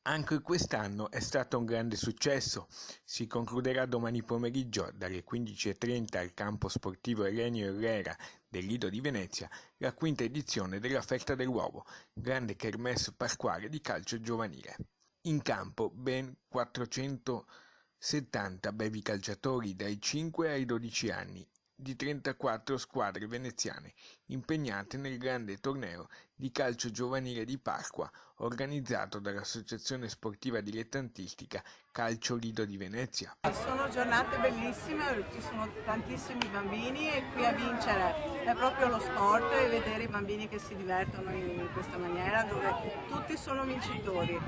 Anche quest'anno è stato un grande successo. Si concluderà domani pomeriggio dalle 15:30 al campo sportivo Elenio Herrera del Lido di Venezia la quinta edizione della Festa dell'Uovo, grande kermesse pasquale di calcio giovanile. In campo ben 470 bevi calciatori dai 5 ai 12 anni di 34 squadre veneziane impegnate nel grande torneo di calcio giovanile di Pasqua organizzato dall'Associazione Sportiva Dilettantistica Calcio Lido di Venezia. Sono giornate bellissime, ci sono tantissimi bambini e qui a vincere è proprio lo sport e vedere i bambini che si divertono in questa maniera dove tutti sono vincitori.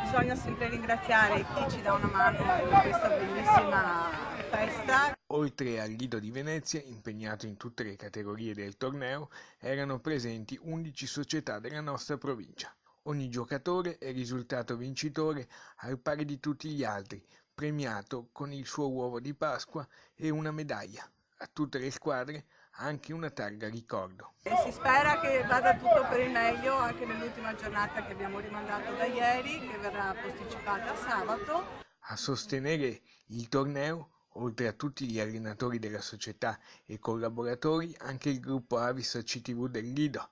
Bisogna sempre ringraziare chi ci dà una mano in questa bellissima festa. Oltre al Lido di Venezia, impegnato in tutte le categorie del torneo, erano presenti 11 società della nostra provincia. Ogni giocatore è risultato vincitore al pari di tutti gli altri, premiato con il suo uovo di Pasqua e una medaglia. A tutte le squadre anche una targa ricordo. E si spera che vada tutto per il meglio anche nell'ultima giornata che abbiamo rimandato da ieri, che verrà posticipata a sabato. A sostenere il torneo, oltre a tutti gli allenatori della società e collaboratori, anche il gruppo Avis CTV del Lido,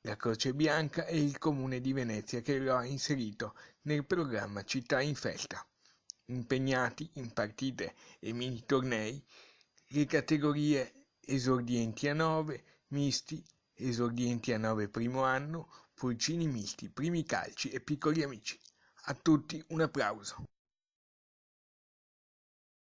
la Croce Bianca e il Comune di Venezia che lo ha inserito nel programma Città in Festa. Impegnati in partite e mini tornei, le categorie esordienti a 9, misti, esordienti a 9 primo anno, pulcini misti, primi calci e piccoli amici. A tutti un applauso.